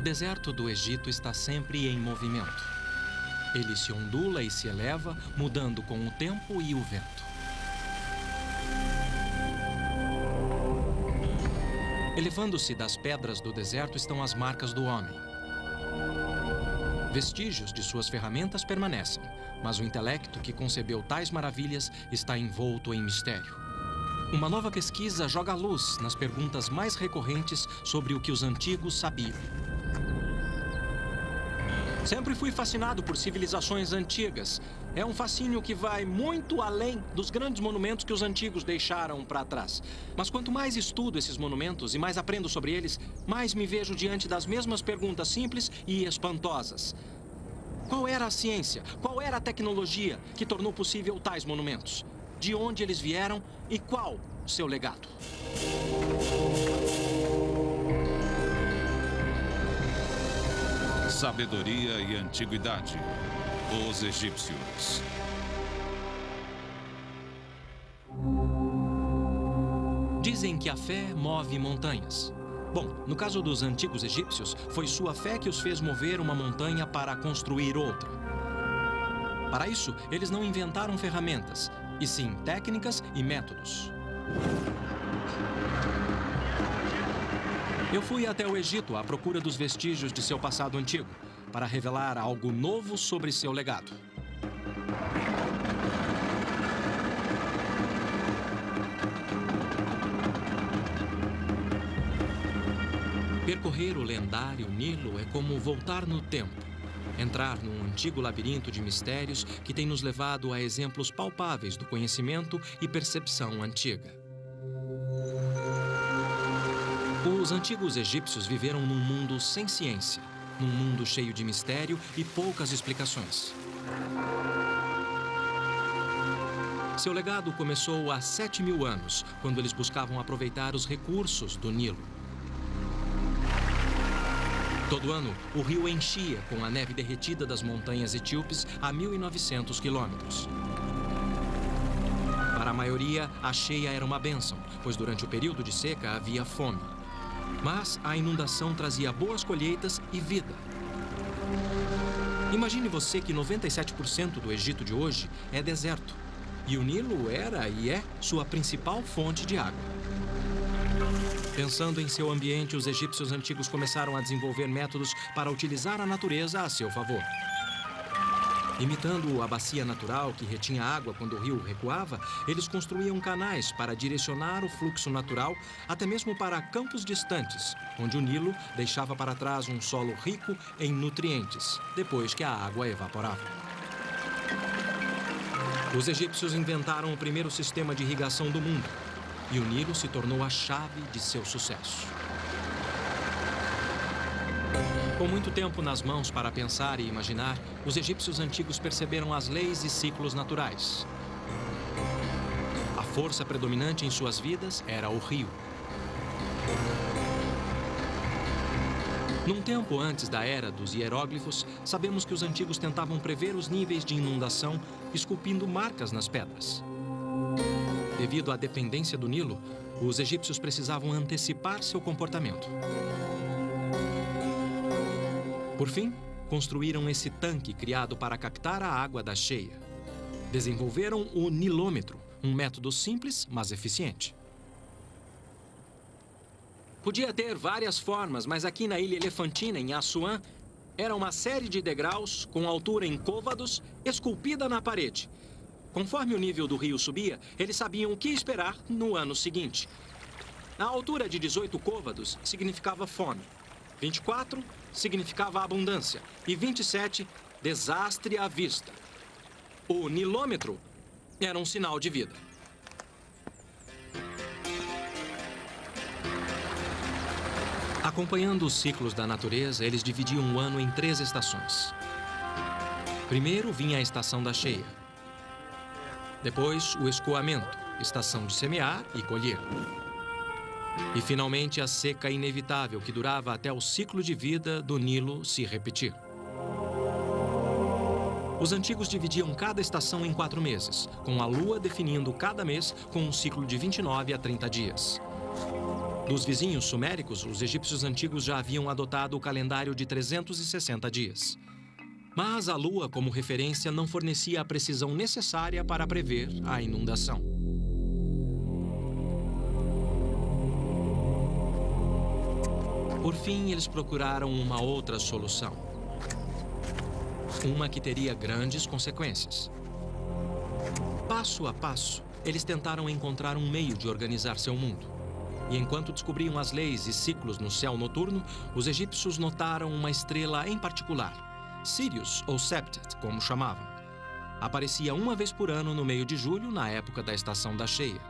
deserto do Egito está sempre em movimento. Ele se ondula e se eleva, mudando com o tempo e o vento. Elevando-se das pedras do deserto estão as marcas do homem. Vestígios de suas ferramentas permanecem, mas o intelecto que concebeu tais maravilhas está envolto em mistério. Uma nova pesquisa joga luz nas perguntas mais recorrentes sobre o que os antigos sabiam. Sempre fui fascinado por civilizações antigas. É um fascínio que vai muito além dos grandes monumentos que os antigos deixaram para trás. Mas quanto mais estudo esses monumentos e mais aprendo sobre eles, mais me vejo diante das mesmas perguntas simples e espantosas. Qual era a ciência? Qual era a tecnologia que tornou possível tais monumentos? De onde eles vieram e qual seu legado? Sabedoria e antiguidade. Os egípcios. Dizem que a fé move montanhas. Bom, no caso dos antigos egípcios, foi sua fé que os fez mover uma montanha para construir outra. Para isso, eles não inventaram ferramentas, e sim técnicas e métodos. Eu fui até o Egito à procura dos vestígios de seu passado antigo, para revelar algo novo sobre seu legado. Percorrer o lendário Nilo é como voltar no tempo, entrar num antigo labirinto de mistérios que tem nos levado a exemplos palpáveis do conhecimento e percepção antiga. Os antigos egípcios viveram num mundo sem ciência, num mundo cheio de mistério e poucas explicações. Seu legado começou há 7.000 anos, quando eles buscavam aproveitar os recursos do Nilo. Todo ano, o rio enchia com a neve derretida das montanhas etíopes a 1.900 quilômetros. Para a maioria, a cheia era uma bênção, pois durante o período de seca havia fome. Mas a inundação trazia boas colheitas e vida. Imagine você que 97% do Egito de hoje é deserto. E o Nilo era e é sua principal fonte de água. Pensando em seu ambiente, os egípcios antigos começaram a desenvolver métodos para utilizar a natureza a seu favor. Imitando a bacia natural que retinha água quando o rio recuava, eles construíam canais para direcionar o fluxo natural, até mesmo para campos distantes, onde o Nilo deixava para trás um solo rico em nutrientes, depois que a água evaporava. Os egípcios inventaram o primeiro sistema de irrigação do mundo, e o Nilo se tornou a chave de seu sucesso. Com muito tempo nas mãos para pensar e imaginar, os egípcios antigos perceberam as leis e ciclos naturais. A força predominante em suas vidas era o rio. Num tempo antes da era dos hieróglifos, sabemos que os antigos tentavam prever os níveis de inundação, esculpindo marcas nas pedras. Devido à dependência do Nilo, os egípcios precisavam antecipar seu comportamento. Por fim, construíram esse tanque criado para captar a água da cheia. Desenvolveram o nilômetro, um método simples, mas eficiente. Podia ter várias formas, mas aqui na Ilha Elefantina, em Assuã, era uma série de degraus com altura em côvados, esculpida na parede. Conforme o nível do rio subia, eles sabiam o que esperar no ano seguinte. A altura de 18 côvados significava fome. 24 significava abundância e 27, desastre à vista. O nilômetro era um sinal de vida. Acompanhando os ciclos da natureza, eles dividiam o ano em 3 estações. Primeiro vinha a estação da cheia. Depois, o escoamento, estação de semear e colher. E, finalmente, a seca inevitável, que durava até o ciclo de vida do Nilo se repetir. Os antigos dividiam cada estação em 4 meses, com a lua definindo cada mês com um ciclo de 29 a 30 dias. Dos vizinhos suméricos, os egípcios antigos já haviam adotado o calendário de 360 dias. Mas a lua, como referência, não fornecia a precisão necessária para prever a inundação. Por fim, eles procuraram uma outra solução. Uma que teria grandes consequências. Passo a passo, eles tentaram encontrar um meio de organizar seu mundo. E enquanto descobriam as leis e ciclos no céu noturno, os egípcios notaram uma estrela em particular, Sirius, ou Septet, como chamavam. Aparecia uma vez por ano no meio de julho, na época da estação da cheia.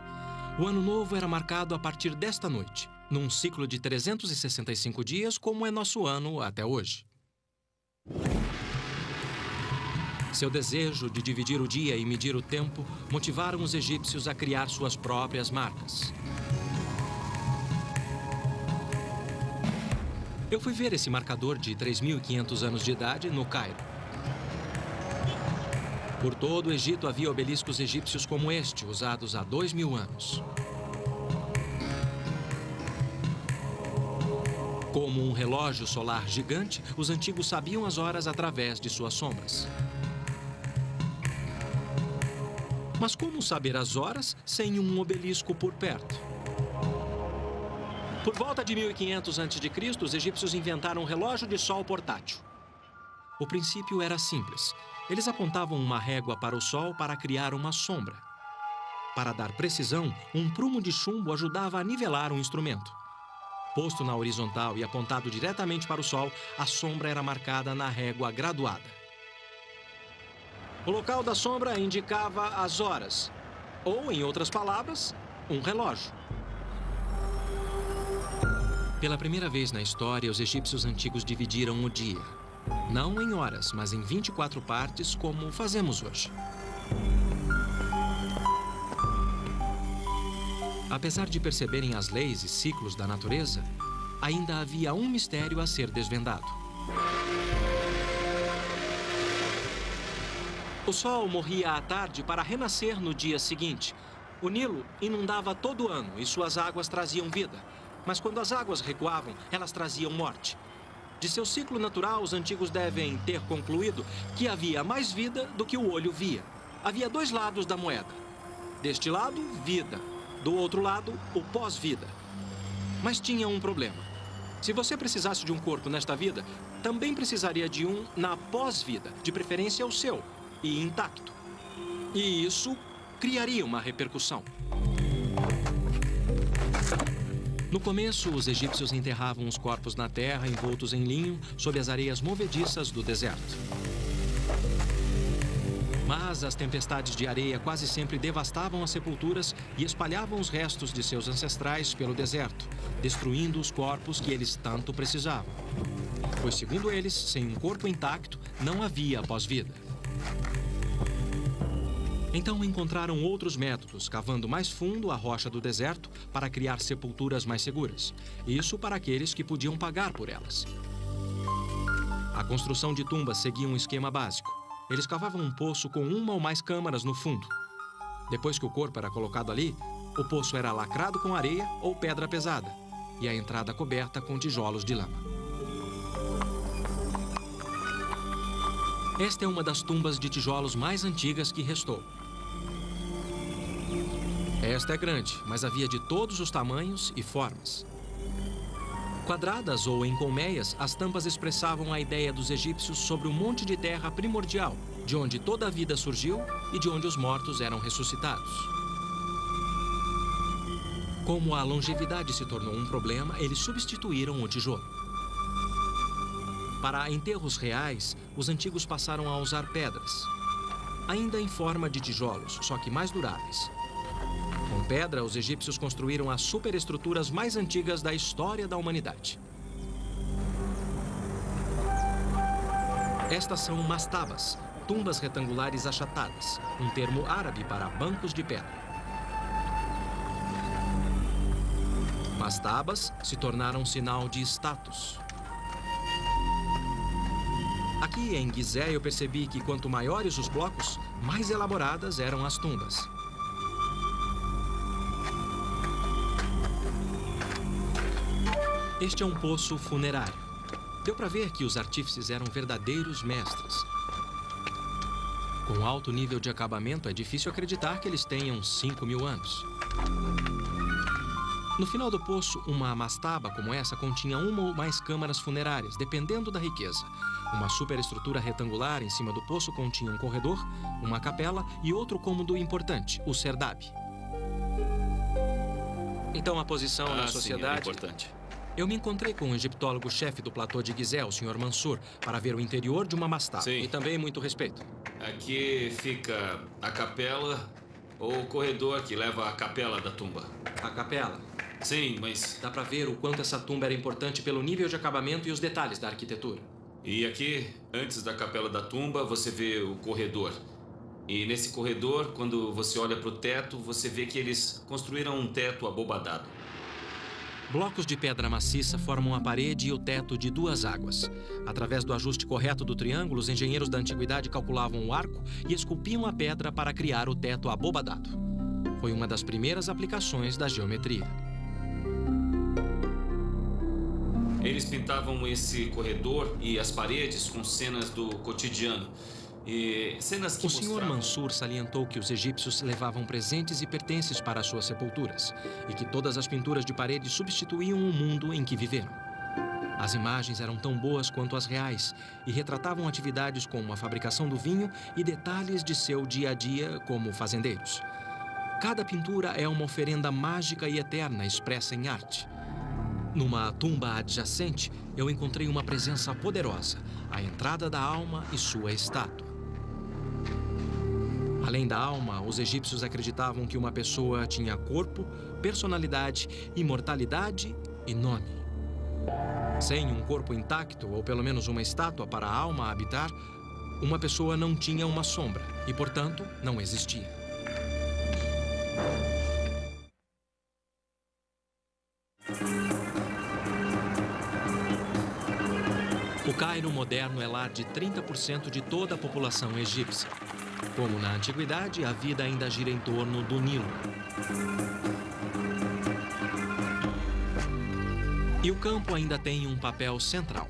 O ano novo era marcado a partir desta noite, num ciclo de 365 dias, como é nosso ano até hoje. Seu desejo de dividir o dia e medir o tempo motivaram os egípcios a criar suas próprias marcas. Eu fui ver esse marcador de 3.500 anos de idade no Cairo. Por todo o Egito havia obeliscos egípcios como este, usados há 2.000 anos. Como um relógio solar gigante, os antigos sabiam as horas através de suas sombras. Mas como saber as horas sem um obelisco por perto? Por volta de 1500 a.C., os egípcios inventaram um relógio de sol portátil. O princípio era simples. Eles apontavam uma régua para o sol para criar uma sombra. Para dar precisão, um prumo de chumbo ajudava a nivelar o instrumento. Posto na horizontal e apontado diretamente para o sol, a sombra era marcada na régua graduada. O local da sombra indicava as horas, ou, em outras palavras, um relógio. Pela primeira vez na história, os egípcios antigos dividiram o dia. Não em horas, mas em 24 partes, como fazemos hoje. Apesar de perceberem as leis e ciclos da natureza, ainda havia um mistério a ser desvendado. O sol morria à tarde para renascer no dia seguinte. O Nilo inundava todo ano e suas águas traziam vida. Mas quando as águas recuavam, elas traziam morte. De seu ciclo natural, os antigos devem ter concluído que havia mais vida do que o olho via. Havia dois lados da moeda. Deste lado, vida. Do outro lado, o pós-vida. Mas tinha um problema. Se você precisasse de um corpo nesta vida, também precisaria de um na pós-vida, de preferência o seu, e intacto. E isso criaria uma repercussão. No começo, os egípcios enterravam os corpos na terra, envoltos em linho, sob as areias movediças do deserto. Mas as tempestades de areia quase sempre devastavam as sepulturas e espalhavam os restos de seus ancestrais pelo deserto, destruindo os corpos que eles tanto precisavam. Pois, segundo eles, sem um corpo intacto, não havia pós-vida. Então encontraram outros métodos, cavando mais fundo a rocha do deserto para criar sepulturas mais seguras. Isso para aqueles que podiam pagar por elas. A construção de tumbas seguia um esquema básico. Eles cavavam um poço com uma ou mais câmaras no fundo. Depois que o corpo era colocado ali, o poço era lacrado com areia ou pedra pesada e a entrada coberta com tijolos de lama. Esta é uma das tumbas de tijolos mais antigas que restou. Esta é grande, mas havia de todos os tamanhos e formas. Quadradas ou em colmeias, as tampas expressavam a ideia dos egípcios sobre o monte de terra primordial, de onde toda a vida surgiu e de onde os mortos eram ressuscitados. Como a longevidade se tornou um problema, eles substituíram o tijolo. Para enterros reais, os antigos passaram a usar pedras, ainda em forma de tijolos, só que mais duráveis. Com pedra, os egípcios construíram as superestruturas mais antigas da história da humanidade. Estas são mastabas, tumbas retangulares achatadas, um termo árabe para bancos de pedra. Mastabas se tornaram sinal de status. Aqui em Gizé eu percebi que quanto maiores os blocos, mais elaboradas eram as tumbas. Este é um poço funerário. Deu para ver que os artífices eram verdadeiros mestres. Com alto nível de acabamento, é difícil acreditar que eles tenham 5.000 anos. No final do poço, uma mastaba como essa continha uma ou mais câmaras funerárias, dependendo da riqueza. Uma superestrutura retangular em cima do poço continha um corredor, uma capela e outro cômodo importante, o serdab. Então, a posição na sociedade... Sim, é importante. Eu me encontrei com o egiptólogo-chefe do platô de Gizé, o Sr. Mansur, para ver o interior de uma mastaba. Sim. E também muito respeito. Aqui fica a capela ou o corredor que leva à capela da tumba. A capela. Sim, mas... Dá para ver o quanto essa tumba era importante pelo nível de acabamento e os detalhes da arquitetura. E aqui, antes da capela da tumba, você vê o corredor. E nesse corredor, quando você olha para o teto, você vê que eles construíram um teto abobadado. Blocos de pedra maciça formam a parede e o teto de 2 águas. Através do ajuste correto do triângulo, os engenheiros da antiguidade calculavam o arco e esculpiam a pedra para criar o teto abobadado. Foi uma das primeiras aplicações da geometria. Eles pintavam esse corredor e as paredes com cenas do cotidiano. E cenas que O Sr. Mansur salientou que os egípcios levavam presentes e pertences para as suas sepulturas e que todas as pinturas de parede substituíam o mundo em que viveram. As imagens eram tão boas quanto as reais e retratavam atividades como a fabricação do vinho e detalhes de seu dia a dia como fazendeiros. Cada pintura é uma oferenda mágica e eterna expressa em arte. Numa tumba adjacente, eu encontrei uma presença poderosa, a entrada da alma e sua estátua. Além da alma, os egípcios acreditavam que uma pessoa tinha corpo, personalidade, imortalidade e nome. Sem um corpo intacto, ou pelo menos uma estátua para a alma habitar, uma pessoa não tinha uma sombra e, portanto, não existia. O Cairo moderno é lar de 30% de toda a população egípcia. Como na antiguidade, a vida ainda gira em torno do Nilo. E o campo ainda tem um papel central.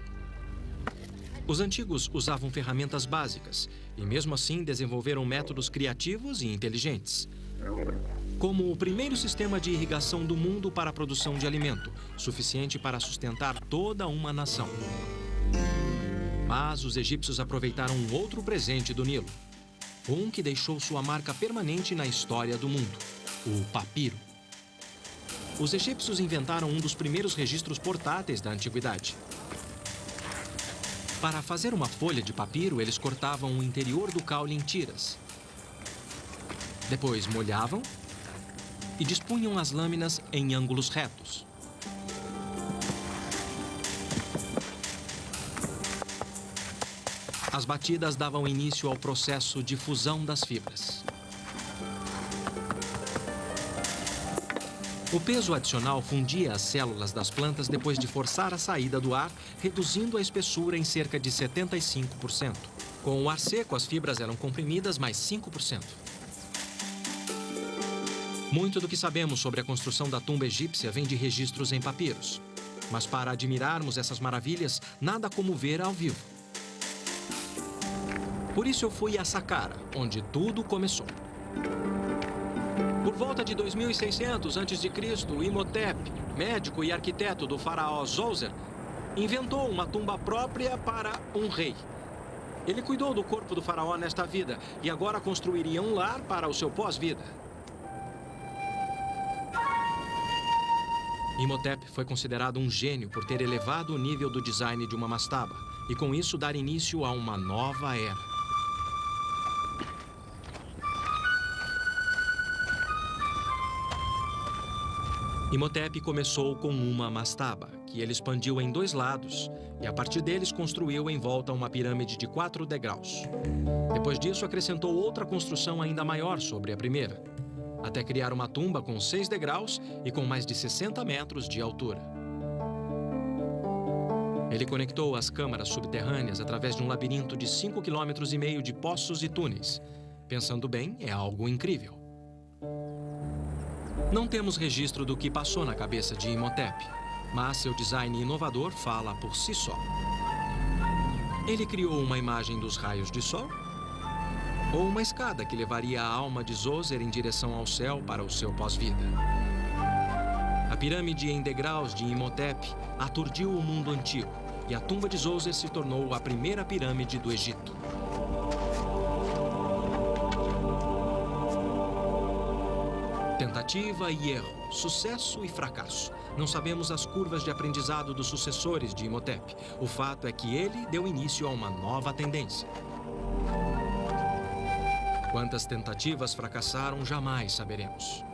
Os antigos usavam ferramentas básicas e, mesmo assim, desenvolveram métodos criativos e inteligentes. Como o primeiro sistema de irrigação do mundo para a produção de alimento, suficiente para sustentar toda uma nação. Mas os egípcios aproveitaram um outro presente do Nilo. Um que deixou sua marca permanente na história do mundo: o papiro. Os egípcios inventaram um dos primeiros registros portáteis da antiguidade. Para fazer uma folha de papiro, eles cortavam o interior do caule em tiras. Depois molhavam e dispunham as lâminas em ângulos retos. As batidas davam início ao processo de fusão das fibras. O peso adicional fundia as células das plantas depois de forçar a saída do ar, reduzindo a espessura em cerca de 75%. Com o ar seco, as fibras eram comprimidas mais 5%. Muito do que sabemos sobre a construção da tumba egípcia vem de registros em papiros. Mas para admirarmos essas maravilhas, nada como ver ao vivo. Por isso eu fui a Saqqara, onde tudo começou. Por volta de 2600 a.C., Imhotep, médico e arquiteto do faraó Djoser, inventou uma tumba própria para um rei. Ele cuidou do corpo do faraó nesta vida e agora construiria um lar para o seu pós-vida. Imhotep foi considerado um gênio por ter elevado o nível do design de uma mastaba e, com isso, dar início a uma nova era. Imhotep começou com uma mastaba, que ele expandiu em 2 lados, e a partir deles construiu em volta uma pirâmide de 4 degraus. Depois disso, acrescentou outra construção ainda maior sobre a primeira, até criar uma tumba com 6 degraus e com mais de 60 metros de altura. Ele conectou as câmaras subterrâneas através de um labirinto de 5,5 km de poços e túneis. Pensando bem, é algo incrível. Não temos registro do que passou na cabeça de Imhotep. mas seu design inovador fala por si só. Ele criou uma imagem dos raios de sol? Ou uma escada que levaria a alma de Zoser em direção ao céu para o seu pós-vida? A pirâmide em degraus de Imhotep aturdiu o mundo antigo e a tumba de Zoser se tornou a primeira pirâmide do Egito. Tentativa e erro, sucesso e fracasso. Não sabemos as curvas de aprendizado dos sucessores de Imhotep. O fato é que ele deu início a uma nova tendência. Quantas tentativas fracassaram, jamais saberemos.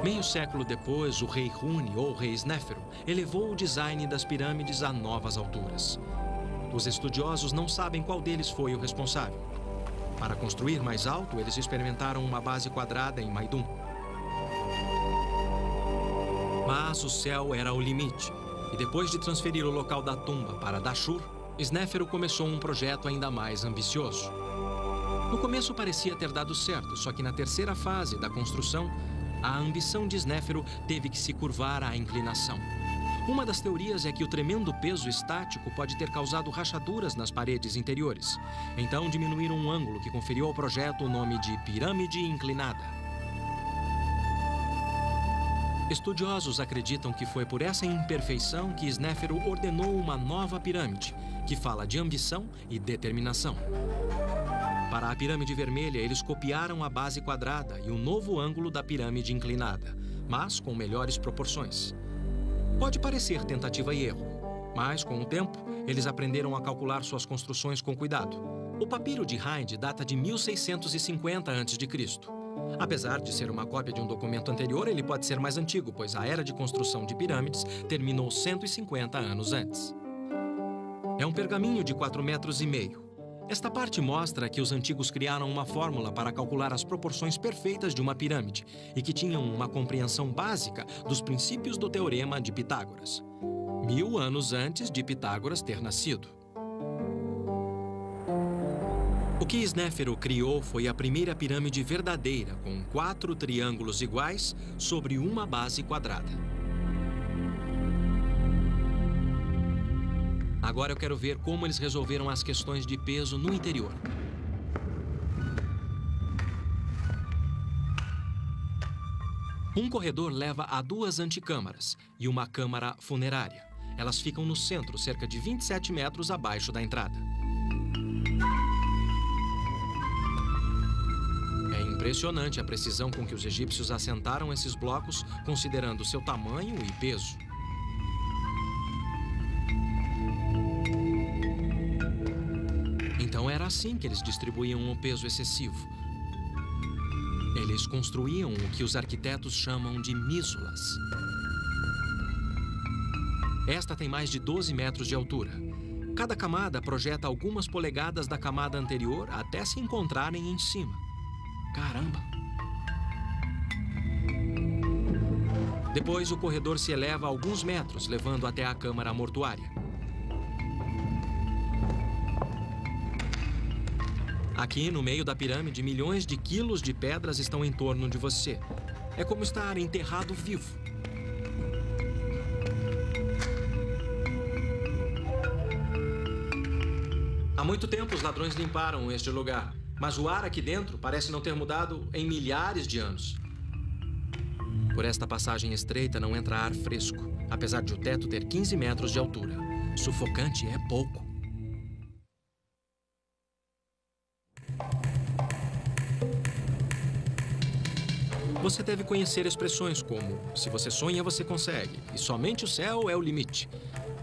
Meio século depois, o rei Huni, ou rei Snéfero, elevou o design das pirâmides a novas alturas. Os estudiosos não sabem qual deles foi o responsável. Para construir mais alto, eles experimentaram uma base quadrada em Maidum. Mas o céu era o limite, e depois de transferir o local da tumba para Dashur, Snéfero começou um projeto ainda mais ambicioso. No começo parecia ter dado certo, só que na terceira fase da construção, a ambição de Snéfero teve que se curvar à inclinação. Uma das teorias é que o tremendo peso estático pode ter causado rachaduras nas paredes interiores. Então diminuíram um ângulo que conferiu ao projeto o nome de pirâmide inclinada. Estudiosos acreditam que foi por essa imperfeição que Snéfero ordenou uma nova pirâmide, que fala de ambição e determinação. Para a pirâmide vermelha, eles copiaram a base quadrada e o novo ângulo da pirâmide inclinada, mas com melhores proporções. Pode parecer tentativa e erro, mas, com o tempo, eles aprenderam a calcular suas construções com cuidado. O papiro de Hind data de 1650 a.C. Apesar de ser uma cópia de um documento anterior, ele pode ser mais antigo, pois a era de construção de pirâmides terminou 150 anos antes. É um pergaminho de 4,5 metros. Esta parte mostra que os antigos criaram uma fórmula para calcular as proporções perfeitas de uma pirâmide e que tinham uma compreensão básica dos princípios do Teorema de Pitágoras. 1000 anos antes de Pitágoras ter nascido. O que Snéfero criou foi a primeira pirâmide verdadeira, com 4 triângulos iguais sobre uma base quadrada. Agora eu quero ver como eles resolveram as questões de peso no interior. Um corredor leva a 2 antecâmaras e uma câmara funerária. Elas ficam no centro, cerca de 27 metros abaixo da entrada. É impressionante a precisão com que os egípcios assentaram esses blocos, considerando seu tamanho e peso. Então era assim que eles distribuíam o peso excessivo. Eles construíam o que os arquitetos chamam de mísulas. Esta tem mais de 12 metros de altura. Cada camada projeta algumas polegadas da camada anterior até se encontrarem em cima. Caramba! Depois o corredor se eleva alguns metros, levando até a câmara mortuária. Aqui, no meio da pirâmide, milhões de quilos de pedras estão em torno de você. É como estar enterrado vivo. Há muito tempo os ladrões limparam este lugar, mas o ar aqui dentro parece não ter mudado em milhares de anos. Por esta passagem estreita não entra ar fresco, apesar de o teto ter 15 metros de altura. Sufocante é pouco. Você deve conhecer expressões como "se você sonha, você consegue" e "somente o céu é o limite".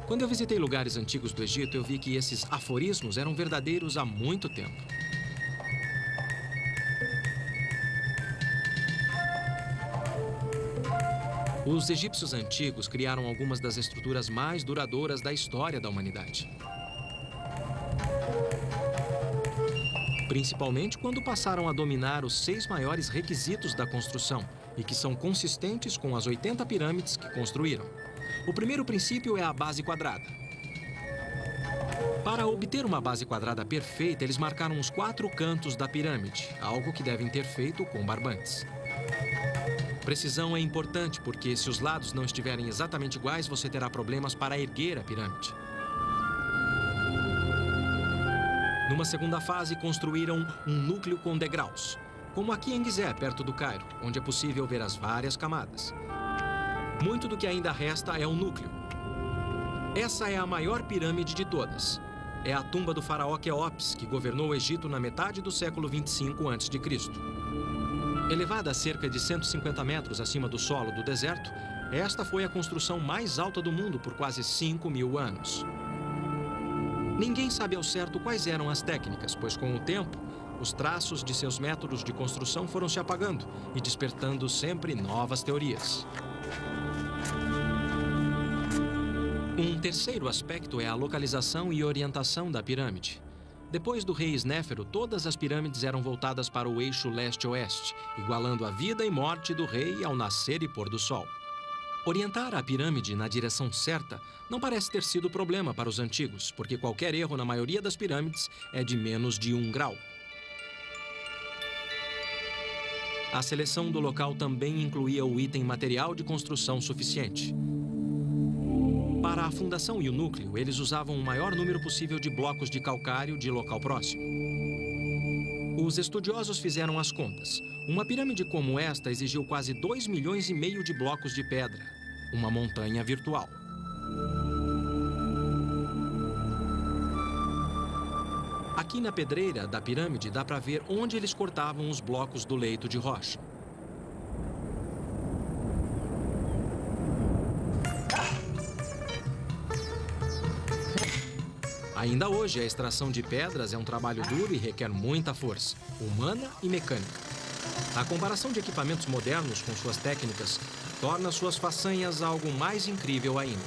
Quando eu visitei lugares antigos do Egito, eu vi que esses aforismos eram verdadeiros há muito tempo. Os egípcios antigos criaram algumas das estruturas mais duradouras da história da humanidade. Principalmente quando passaram a dominar os 6 maiores requisitos da construção e que são consistentes com as 80 pirâmides que construíram. O primeiro princípio é a base quadrada. Para obter uma base quadrada perfeita, eles marcaram os 4 cantos da pirâmide, algo que devem ter feito com barbantes. precisão é importante porque, se os lados não estiverem exatamente iguais, você terá problemas para erguer a pirâmide. Numa segunda fase, construíram um núcleo com degraus, como aqui em Gizé, perto do Cairo, onde é possível ver as várias camadas. Muito do que ainda resta é o núcleo. Essa é a maior pirâmide de todas. É a tumba do faraó Quéops, que governou o Egito na metade do século 25 a.C. Elevada a cerca de 150 metros acima do solo do deserto, esta foi a construção mais alta do mundo por quase 5.000 anos. Ninguém sabe ao certo quais eram as técnicas, pois com o tempo, os traços de seus métodos de construção foram se apagando e despertando sempre novas teorias. Um terceiro aspecto é a localização e orientação da pirâmide. Depois do rei Snéfero, todas as pirâmides eram voltadas para o eixo leste-oeste, igualando a vida e morte do rei ao nascer e pôr do sol. Orientar a pirâmide na direção certa não parece ter sido problema para os antigos, porque qualquer erro na maioria das pirâmides é de menos de 1 grau. A seleção do local também incluía o item material de construção suficiente. Para a fundação e o núcleo, eles usavam o maior número possível de blocos de calcário de local próximo. Os estudiosos fizeram as contas. Uma pirâmide como esta exigiu quase 2,5 milhões de blocos de pedra, uma montanha virtual. Aqui na pedreira da pirâmide dá para ver onde eles cortavam os blocos do leito de rocha. Ainda hoje, a extração de pedras é um trabalho duro e requer muita força, humana e mecânica. A comparação de equipamentos modernos com suas técnicas torna suas façanhas algo mais incrível ainda.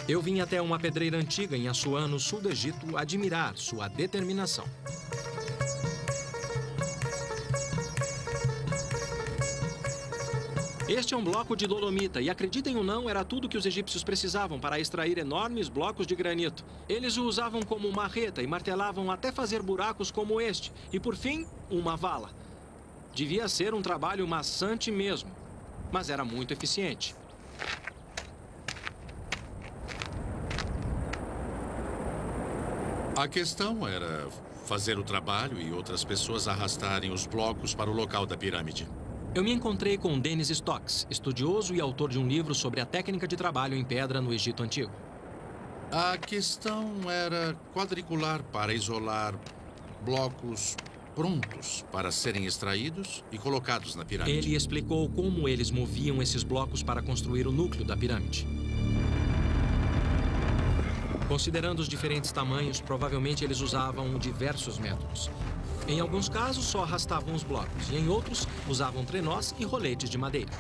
Eu vim até uma pedreira antiga em Assuã, no sul do Egito, admirar sua determinação. Este é um bloco de dolomita e, acreditem ou não, era tudo que os egípcios precisavam para extrair enormes blocos de granito. Eles o usavam como marreta e martelavam até fazer buracos como este. E, por fim, uma vala. Devia ser um trabalho maçante mesmo, mas era muito eficiente. A questão era fazer o trabalho e outras pessoas arrastarem os blocos para o local da pirâmide. Eu me encontrei com Dennis Stocks, estudioso e autor de um livro sobre a técnica de trabalho em pedra no Egito Antigo. A questão era quadricular para isolar blocos prontos para serem extraídos e colocados na pirâmide. Ele explicou como eles moviam esses blocos para construir o núcleo da pirâmide. Considerando os diferentes tamanhos, provavelmente eles usavam diversos métodos. Em alguns casos, só arrastavam os blocos, e em outros, usavam trenós e roletes de madeira.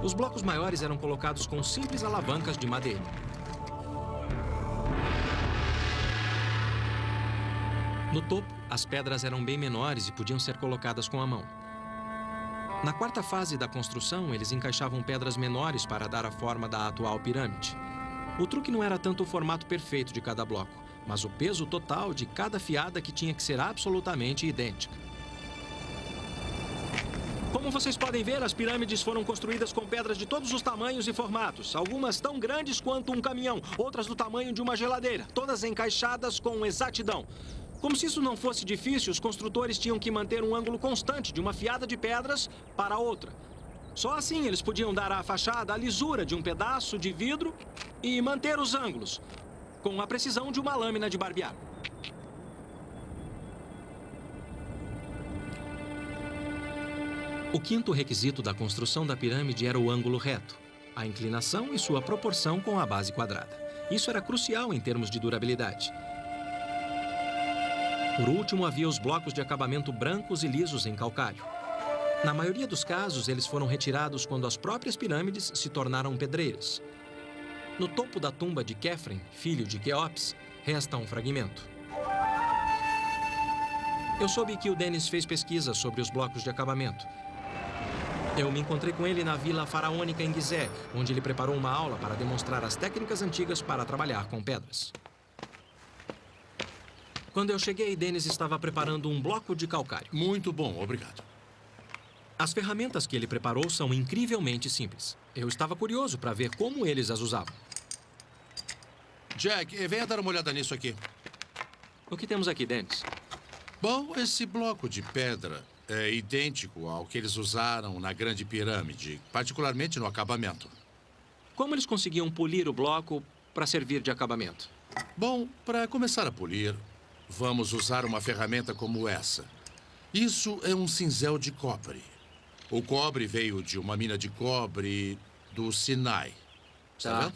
Os blocos maiores eram colocados com simples alavancas de madeira. No topo, as pedras eram bem menores e podiam ser colocadas com a mão. Na quarta fase da construção, eles encaixavam pedras menores para dar a forma da atual pirâmide. O truque não era tanto o formato perfeito de cada bloco, mas o peso total de cada fiada, que tinha que ser absolutamente idêntica. Como vocês podem ver, as pirâmides foram construídas com pedras de todos os tamanhos e formatos. Algumas tão grandes quanto um caminhão, outras do tamanho de uma geladeira, todas encaixadas com exatidão. Como se isso não fosse difícil, os construtores tinham que manter um ângulo constante de uma fiada de pedras para outra. Só assim eles podiam dar à fachada a lisura de um pedaço de vidro e manter os ângulos, com a precisão de uma lâmina de barbear. O quinto requisito da construção da pirâmide era o ângulo reto, a inclinação e sua proporção com a base quadrada. Isso era crucial em termos de durabilidade. Por último, havia os blocos de acabamento brancos e lisos em calcário. Na maioria dos casos, eles foram retirados quando as próprias pirâmides se tornaram pedreiras. No topo da tumba de Khefren, filho de Quéops, resta um fragmento. Eu soube que o Dennis fez pesquisa sobre os blocos de acabamento. Eu me encontrei com ele na Vila Faraônica em Gizé, onde ele preparou uma aula para demonstrar as técnicas antigas para trabalhar com pedras. Quando eu cheguei, Dennis estava preparando um bloco de calcário. Muito bom, obrigado. As ferramentas que ele preparou são incrivelmente simples. Eu estava curioso para ver como eles as usavam. Jack, venha dar uma olhada nisso aqui. O que temos aqui, Dennis? Bom, esse bloco de pedra é idêntico ao que eles usaram na Grande Pirâmide, particularmente no acabamento. Como eles conseguiam polir o bloco para servir de acabamento? Bom, para começar a polir, vamos usar uma ferramenta como essa. Isso é um cinzel de cobre. O cobre veio de uma mina de cobre do Sinai. Está Tá. vendo?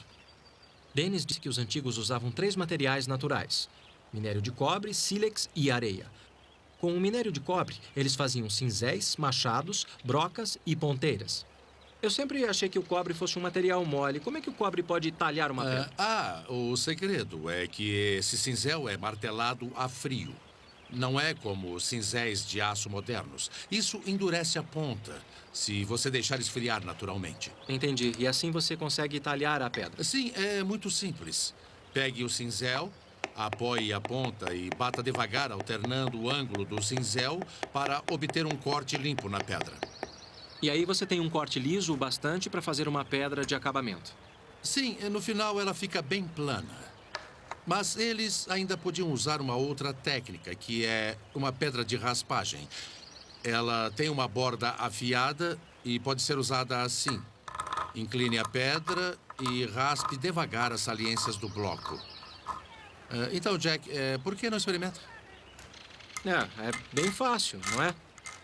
Dennis disse que os antigos usavam 3 materiais naturais: minério de cobre, sílex e areia. Com o minério de cobre, eles faziam cinzéis, machados, brocas e ponteiras. Eu sempre achei que o cobre fosse um material mole. Como é que o cobre pode talhar uma pedra? O segredo é que esse cinzel é martelado a frio. Não é como os cinzéis de aço modernos. Isso endurece a ponta, se você deixar esfriar naturalmente. Entendi. E assim você consegue talhar a pedra. Sim, é muito simples. Pegue o cinzel, apoie a ponta e bata devagar, alternando o ângulo do cinzel para obter um corte limpo na pedra. E aí você tem um corte liso o bastante para fazer uma pedra de acabamento. Sim, no final ela fica bem plana. Mas eles ainda podiam usar uma outra técnica, que é uma pedra de raspagem. Ela tem uma borda afiada e pode ser usada assim. Incline a pedra e raspe devagar as saliências do bloco. Então, Jack, por que não experimenta? É bem fácil, não é?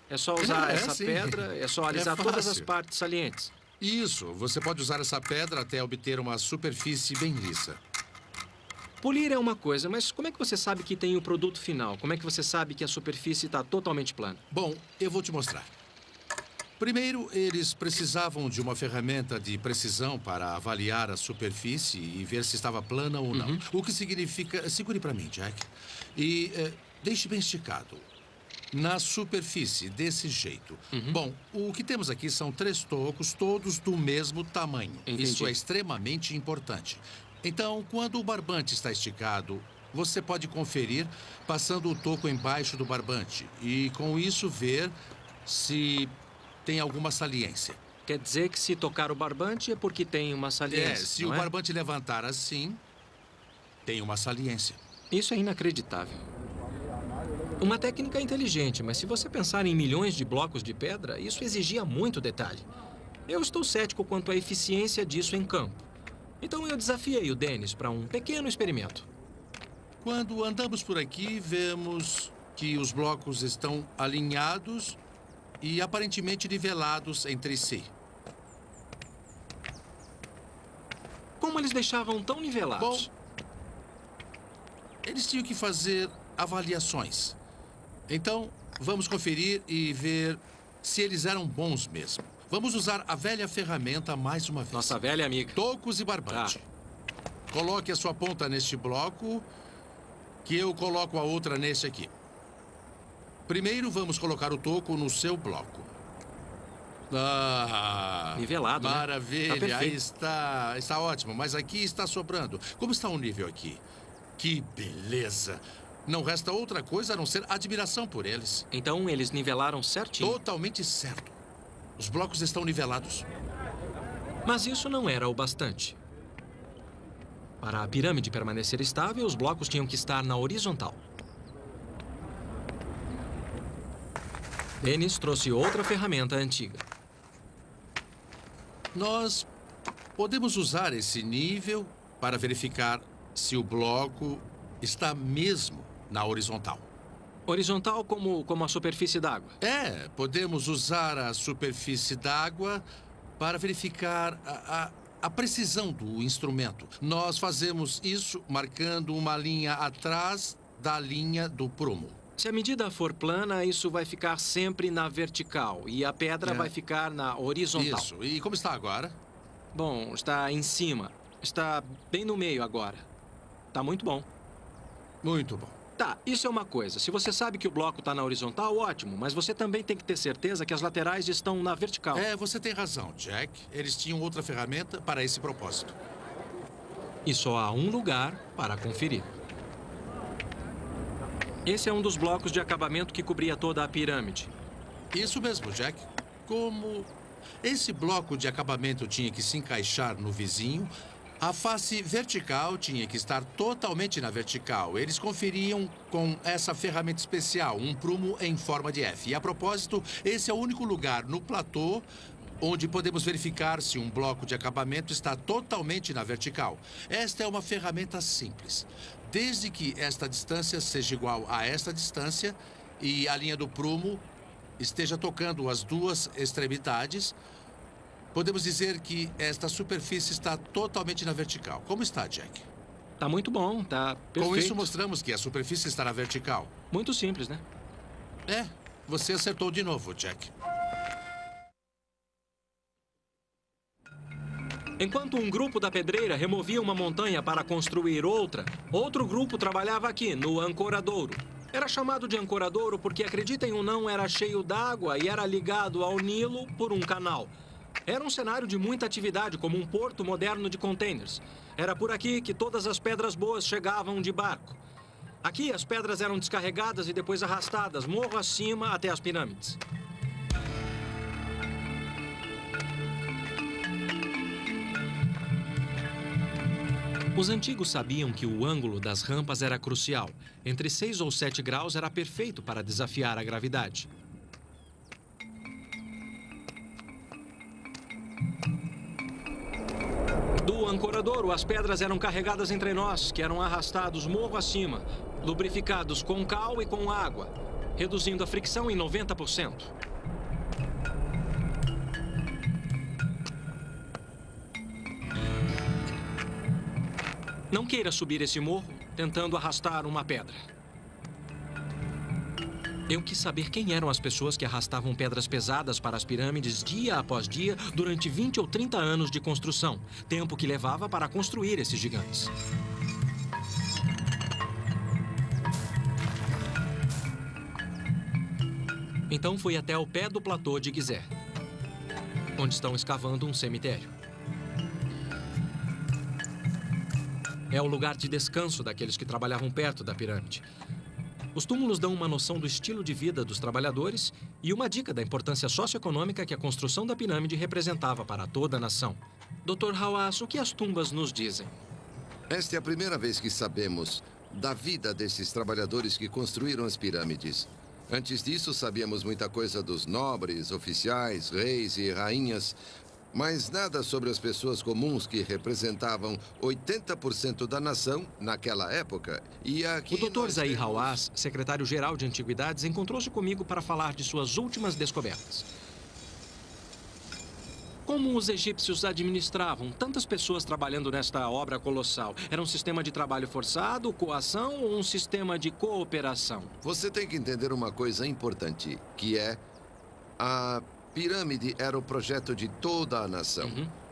É só usar essa sim. pedra, é só alisar todas as fácil. partes salientes. Isso, você pode usar essa pedra até obter uma superfície bem lisa. Polir é uma coisa, mas como é que você sabe que tem o produto final? Como é que você sabe que a superfície está totalmente plana? Bom, eu vou te mostrar. Primeiro, eles precisavam de uma ferramenta de precisão para avaliar a superfície e ver se estava plana ou não. O que significa... Segure para mim, Jack. E deixe bem esticado. Na superfície, desse jeito. Bom, o que temos aqui são 3 tocos, todos do mesmo tamanho. Entendi. Isso é extremamente importante. Então, quando o barbante está esticado, você pode conferir passando o toco embaixo do barbante e, com isso, ver se tem alguma saliência. Quer dizer que se tocar o barbante é porque tem uma saliência, Se não o é? barbante levantar assim, tem uma saliência. Isso é inacreditável. Uma técnica inteligente, mas se você pensar em milhões de blocos de pedra, isso exigia muito detalhe. Eu estou cético quanto à eficiência disso em campo. Então eu desafiei o Dennis para um pequeno experimento. Quando andamos por aqui, vemos que os blocos estão alinhados e aparentemente nivelados entre si. Como eles deixavam tão nivelados? Bom, eles tinham que fazer avaliações. Então, vamos conferir e ver se eles eram bons mesmo. Vamos usar a velha ferramenta mais uma vez. Nossa velha amiga. Tocos e barbante. Coloque a sua ponta neste bloco, que eu coloco a outra neste aqui. Primeiro, vamos colocar o toco no seu bloco. Nivelado, né? Maravilha, Tá aí perfeito. está ótimo, mas aqui está sobrando. Como está o nível aqui? Que beleza! Não resta outra coisa a não ser admiração por eles. Então eles nivelaram certinho. Totalmente certo. Os blocos estão nivelados. Mas isso não era o bastante. Para a pirâmide permanecer estável, os blocos tinham que estar na horizontal. Dennis trouxe outra ferramenta antiga. Nós podemos usar esse nível para verificar se o bloco está mesmo na horizontal. Horizontal como a superfície d'água. Podemos usar a superfície d'água para verificar a precisão do instrumento. Nós fazemos isso marcando uma linha atrás da linha do prumo. Se a medida for plana, isso vai ficar sempre na vertical e a pedra vai ficar na horizontal. Isso. E como está agora? Bom, está em cima. Está bem no meio agora. Tá muito bom. Muito bom. Tá, isso é uma coisa. Se você sabe que o bloco está na horizontal, ótimo. Mas você também tem que ter certeza que as laterais estão na vertical. Você tem razão, Jack. Eles tinham outra ferramenta para esse propósito. E só há um lugar para conferir. Esse é um dos blocos de acabamento que cobria toda a pirâmide. Isso mesmo, Jack. como esse bloco de acabamento tinha que se encaixar no vizinho, a face vertical tinha que estar totalmente na vertical. Eles conferiam com essa ferramenta especial, um prumo em forma de F. E, a propósito, esse é o único lugar no platô onde podemos verificar se um bloco de acabamento está totalmente na vertical. Esta é uma ferramenta simples. Desde que esta distância seja igual a esta distância e a linha do prumo esteja tocando as duas extremidades, podemos dizer que esta superfície está totalmente na vertical. Como está, Jack? Tá muito bom, tá perfeito. Com isso, mostramos que a superfície está na vertical. Muito simples, né? É, você acertou de novo, Jack. Enquanto um grupo da pedreira removia uma montanha para construir outra, outro grupo trabalhava aqui, no ancoradouro. Era chamado de ancoradouro porque, acreditem ou não, era cheio d'água e era ligado ao Nilo por um canal. Era um cenário de muita atividade, como um porto moderno de containers. Era por aqui que todas as pedras boas chegavam de barco. Aqui, as pedras eram descarregadas e depois arrastadas morro acima até as pirâmides. Os antigos sabiam que o ângulo das rampas era crucial. Entre 6 ou 7 graus era perfeito para desafiar a gravidade. Do ancoradouro, as pedras eram carregadas entre nós, que eram arrastados morro acima, lubrificados com cal e com água, reduzindo a fricção em 90%. Não queira subir esse morro tentando arrastar uma pedra. Eu quis saber quem eram as pessoas que arrastavam pedras pesadas para as pirâmides dia após dia durante 20 ou 30 anos de construção, tempo que levava para construir esses gigantes. Então fui até o pé do platô de Gizeh, onde estão escavando um cemitério. É o lugar de descanso daqueles que trabalhavam perto da pirâmide. Os túmulos dão uma noção do estilo de vida dos trabalhadores e uma dica da importância socioeconômica que a construção da pirâmide representava para toda a nação. Dr. Hawass, o que as tumbas nos dizem? Esta é a primeira vez que sabemos da vida desses trabalhadores que construíram as pirâmides. Antes disso, sabíamos muita coisa dos nobres, oficiais, reis e rainhas, mas nada sobre as pessoas comuns que representavam 80% da nação naquela época. E aqui o Dr. Zahi Hawass, secretário-geral de Antiguidades, encontrou-se comigo para falar de suas últimas descobertas. Como os egípcios administravam tantas pessoas trabalhando nesta obra colossal? Era um sistema de trabalho forçado, coação ou um sistema de cooperação? Você tem que entender uma coisa importante, que é a pirâmide era o projeto de toda a nação.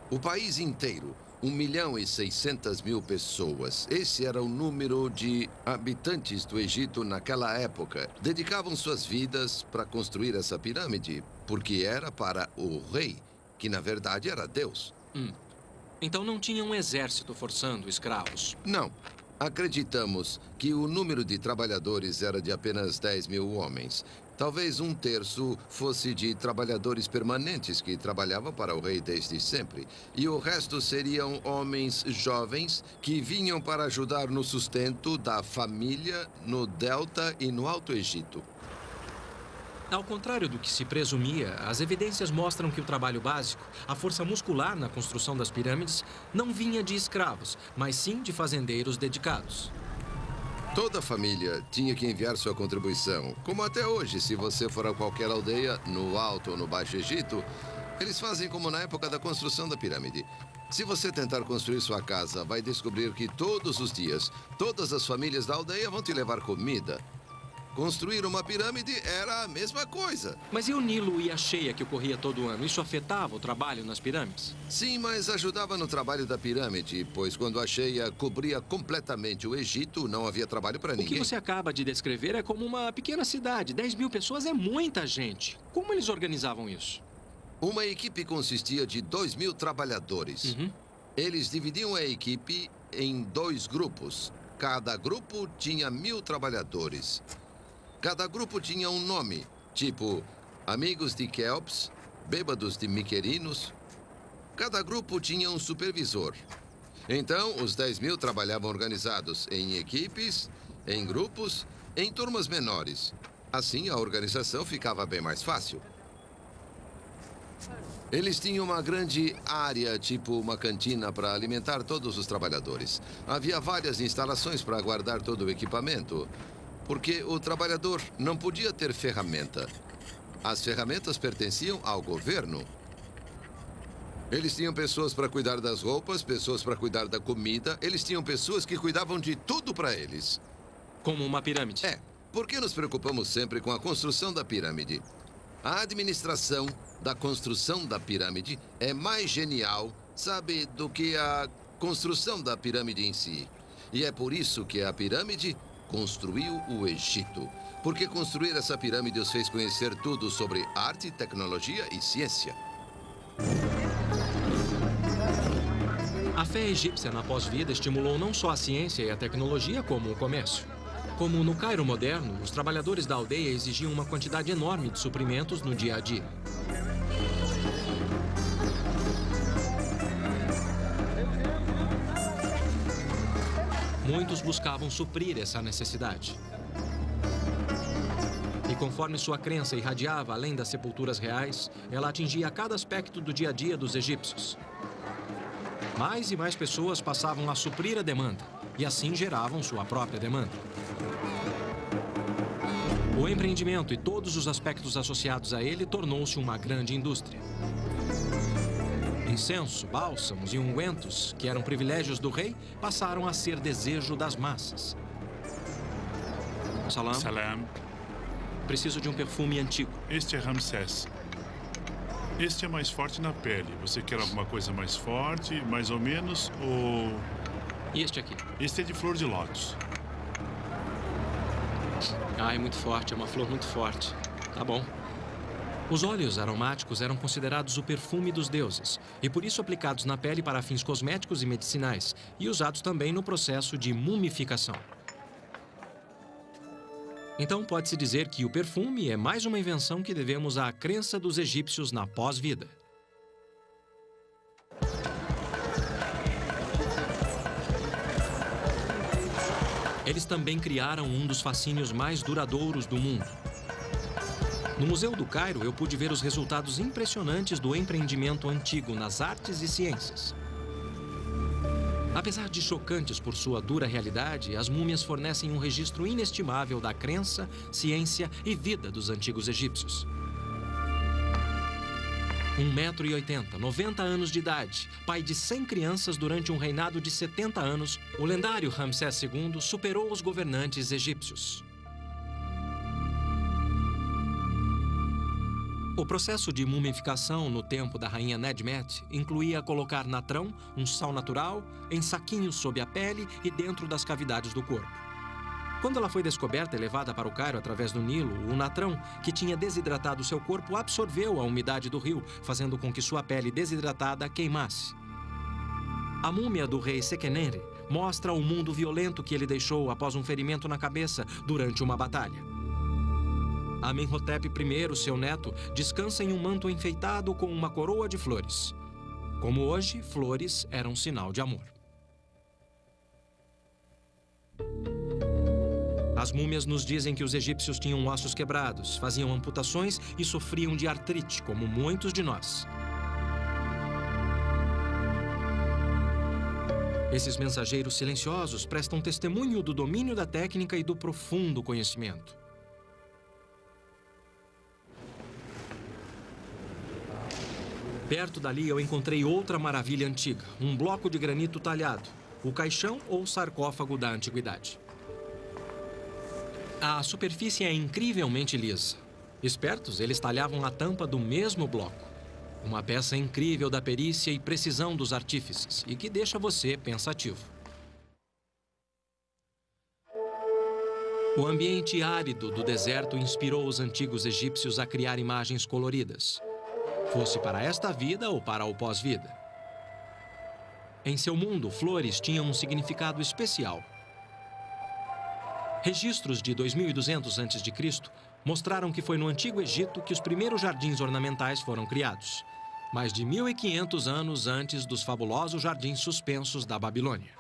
O país inteiro, 1.600.000 pessoas. Esse era o número de habitantes do Egito naquela época. Dedicavam suas vidas para construir essa pirâmide, porque era para o rei, que na verdade era Deus. Então não tinha um exército forçando escravos? Não. Acreditamos que o número de trabalhadores era de apenas 10.000 homens. Talvez um terço fosse de trabalhadores permanentes que trabalhavam para o rei desde sempre. E o resto seriam homens jovens que vinham para ajudar no sustento da família no Delta e no Alto Egito. Ao contrário do que se presumia, as evidências mostram que o trabalho básico, a força muscular na construção das pirâmides, não vinha de escravos, mas sim de fazendeiros dedicados. Toda família tinha que enviar sua contribuição. Como até hoje, se você for a qualquer aldeia, no Alto ou no Baixo Egito, eles fazem como na época da construção da pirâmide. Se você tentar construir sua casa, vai descobrir que todos os dias, todas as famílias da aldeia vão te levar comida. Construir uma pirâmide era a mesma coisa. Mas e o Nilo e a cheia que ocorria todo ano? Isso afetava o trabalho nas pirâmides? Sim, mas ajudava no trabalho da pirâmide, pois quando a cheia cobria completamente o Egito, não havia trabalho para ninguém. O que você acaba de descrever é como uma pequena cidade. 10.000 pessoas é muita gente. Como eles organizavam isso? Uma equipe consistia de 2.000 trabalhadores. Eles dividiam a equipe em 2 grupos. Cada grupo tinha 1.000 trabalhadores. Cada grupo tinha um nome, tipo Amigos de Quéops, bêbados de miquerinos. Cada grupo tinha um supervisor. Então, os 10.000 trabalhavam organizados em equipes, em grupos, em turmas menores. Assim, a organização ficava bem mais fácil. Eles tinham uma grande área, tipo uma cantina, para alimentar todos os trabalhadores. Havia várias instalações para guardar todo o equipamento, porque o trabalhador não podia ter ferramenta. As ferramentas pertenciam ao governo. Eles tinham pessoas para cuidar das roupas, pessoas para cuidar da comida. Eles tinham pessoas que cuidavam de tudo para eles. Como uma pirâmide. É, por que nos preocupamos sempre com a construção da pirâmide? A administração da construção da pirâmide é mais genial, sabe, do que a construção da pirâmide em si. E é por isso que a pirâmide construiu o Egito. Porque construir essa pirâmide os fez conhecer tudo sobre arte, tecnologia e ciência. A fé egípcia na pós-vida estimulou não só a ciência e a tecnologia, como o comércio. Como no Cairo moderno, os trabalhadores da aldeia exigiam uma quantidade enorme de suprimentos no dia a dia. Muitos buscavam suprir essa necessidade. E conforme sua crença irradiava além das sepulturas reais, ela atingia cada aspecto do dia a dia dos egípcios. Mais e mais pessoas passavam a suprir a demanda, e assim geravam sua própria demanda. O empreendimento e todos os aspectos associados a ele tornou-se uma grande indústria. Incenso, bálsamos e ungüentos, que eram privilégios do rei, passaram a ser desejo das massas. Salam. Salam. Preciso de um perfume antigo. Este é Ramsés. Este é mais forte na pele. Você quer alguma coisa mais forte, mais ou menos, ou... E este aqui? Este é de flor de lótus. Ah, é muito forte, é uma flor muito forte. Tá bom. Os óleos aromáticos eram considerados o perfume dos deuses e por isso aplicados na pele para fins cosméticos e medicinais e usados também no processo de mumificação. Então pode-se dizer que o perfume é mais uma invenção que devemos à crença dos egípcios na pós-vida. Eles também criaram um dos fascínios mais duradouros do mundo. No Museu do Cairo, eu pude ver os resultados impressionantes do empreendimento antigo nas artes e ciências. Apesar de chocantes por sua dura realidade, as múmias fornecem um registro inestimável da crença, ciência e vida dos antigos egípcios. 1,80 m, 90 anos de idade, pai de 100 crianças durante um reinado de 70 anos, o lendário Ramsés II superou os governantes egípcios. O processo de mumificação no tempo da rainha Nedmet incluía colocar natrão, um sal natural, em saquinhos sob a pele e dentro das cavidades do corpo. Quando ela foi descoberta e levada para o Cairo através do Nilo, o natrão, que tinha desidratado seu corpo, absorveu a umidade do rio, fazendo com que sua pele desidratada queimasse. A múmia do rei Sequenenre mostra o mundo violento que ele deixou após um ferimento na cabeça durante uma batalha. Amenhotep I, seu neto, descansa em um manto enfeitado com uma coroa de flores. Como hoje, flores eram sinal de amor. As múmias nos dizem que os egípcios tinham ossos quebrados, faziam amputações e sofriam de artrite, como muitos de nós. Esses mensageiros silenciosos prestam testemunho do domínio da técnica e do profundo conhecimento. Perto dali eu encontrei outra maravilha antiga, um bloco de granito talhado, o caixão ou sarcófago da antiguidade. A superfície é incrivelmente lisa. Espertos, eles talhavam a tampa do mesmo bloco. Uma peça incrível da perícia e precisão dos artífices e que deixa você pensativo. O ambiente árido do deserto inspirou os antigos egípcios a criar imagens coloridas, fosse para esta vida ou para o pós-vida. Em seu mundo, flores tinham um significado especial. Registros de 2200 a.C. mostraram que foi no Antigo Egito que os primeiros jardins ornamentais foram criados, mais de 1.500 anos antes dos fabulosos jardins suspensos da Babilônia.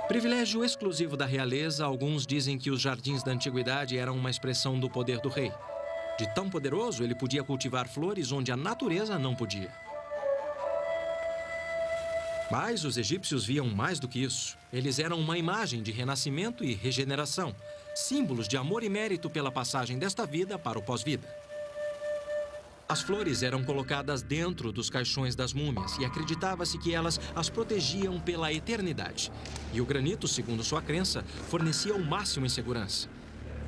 Privilégio exclusivo da realeza, alguns dizem que os jardins da antiguidade eram uma expressão do poder do rei. De tão poderoso, ele podia cultivar flores onde a natureza não podia. Mas os egípcios viam mais do que isso. Eles eram uma imagem de renascimento e regeneração, símbolos de amor e mérito pela passagem desta vida para o pós-vida. As flores eram colocadas dentro dos caixões das múmias e acreditava-se que elas as protegiam pela eternidade. E o granito, segundo sua crença, fornecia o máximo em segurança.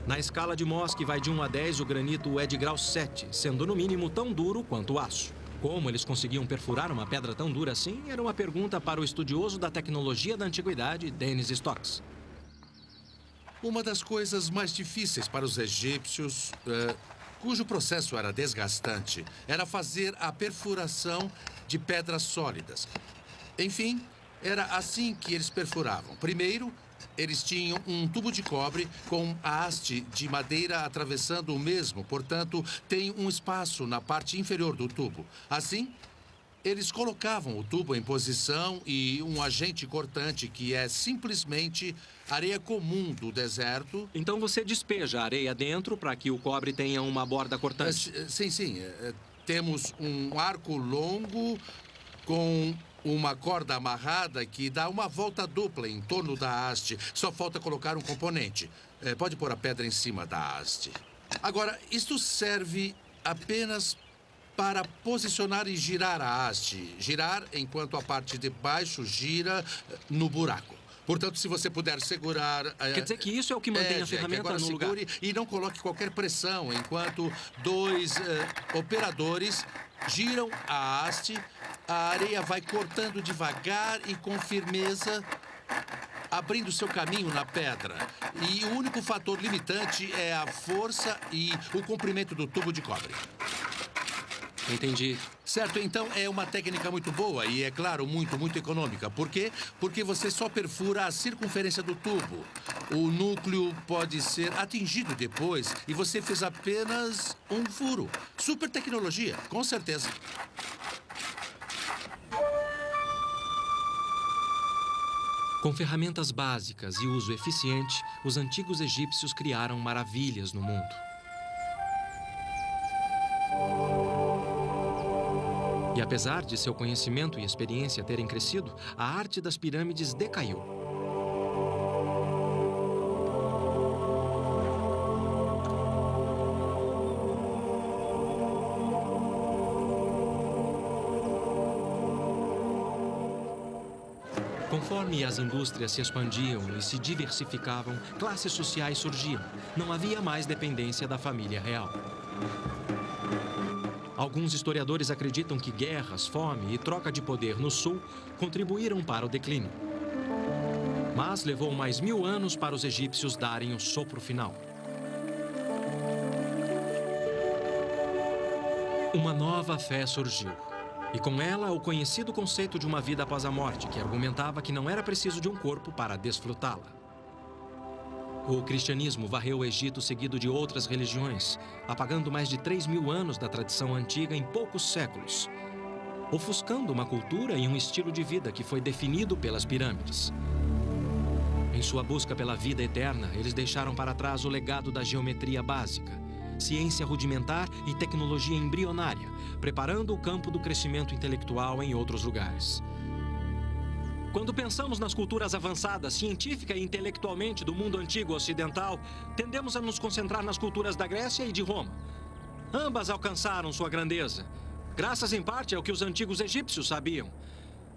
Na escala de Mohs, que vai de 1 a 10, o granito é de grau 7, sendo no mínimo tão duro quanto o aço. Como eles conseguiam perfurar uma pedra tão dura assim, era uma pergunta para o estudioso da tecnologia da antiguidade, Dennis Stocks. Uma das coisas mais difíceis para os egípcios, cujo processo era desgastante, era fazer a perfuração de pedras sólidas. Enfim, era assim que eles perfuravam. Primeiro, eles tinham um tubo de cobre com a haste de madeira atravessando o mesmo, portanto, tem um espaço na parte inferior do tubo. Assim, eles colocavam o tubo em posição e um agente cortante, que é simplesmente areia comum do deserto. Então você despeja a areia dentro para que o cobre tenha uma borda cortante? Sim. Temos um arco longo com uma corda amarrada que dá uma volta dupla em torno da haste. Só falta colocar um componente. Pode pôr a pedra em cima da haste. Agora, isto serve apenas para posicionar e girar a haste. Girar enquanto a parte de baixo gira no buraco. Portanto, se você puder segurar... Quer dizer que isso é o que mantém a ferramenta no lugar. E não coloque qualquer pressão enquanto dois operadores giram a haste. A areia vai cortando devagar e com firmeza, abrindo seu caminho na pedra. E o único fator limitante é a força e o comprimento do tubo de cobre. Entendi. Certo, então é uma técnica muito boa e, é claro, muito econômica. Por quê? Porque você só perfura a circunferência do tubo. O núcleo pode ser atingido depois e você fez apenas um furo. Super tecnologia, com certeza. Com ferramentas básicas e uso eficiente, os antigos egípcios criaram maravilhas no mundo. E apesar de seu conhecimento e experiência terem crescido, a arte das pirâmides decaiu. Conforme as indústrias se expandiam e se diversificavam, classes sociais surgiam. Não havia mais dependência da família real. Alguns historiadores acreditam que guerras, fome e troca de poder no sul contribuíram para o declínio. Mas levou mais 1000 anos para os egípcios darem o sopro final. Uma nova fé surgiu. E com ela, o conhecido conceito de uma vida após a morte, que argumentava que não era preciso de um corpo para desfrutá-la. O cristianismo varreu o Egito seguido de outras religiões, apagando mais de 3.000 anos da tradição antiga em poucos séculos, ofuscando uma cultura e um estilo de vida que foi definido pelas pirâmides. Em sua busca pela vida eterna, eles deixaram para trás o legado da geometria básica, ciência rudimentar e tecnologia embrionária, preparando o campo do crescimento intelectual em outros lugares. Quando pensamos nas culturas avançadas, científica e intelectualmente do mundo antigo ocidental, tendemos a nos concentrar nas culturas da Grécia e de Roma. Ambas alcançaram sua grandeza, graças em parte ao que os antigos egípcios sabiam.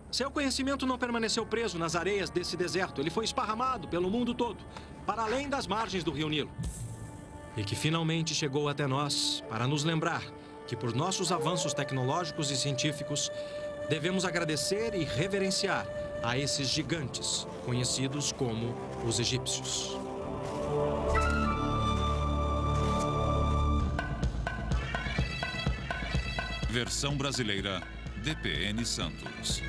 Seu conhecimento não permaneceu preso nas areias desse deserto, ele foi esparramado pelo mundo todo, para além das margens do Rio Nilo. E que finalmente chegou até nós para nos lembrar que, por nossos avanços tecnológicos e científicos, devemos agradecer e reverenciar a esses gigantes, conhecidos como os egípcios. Versão brasileira, DPN Santos.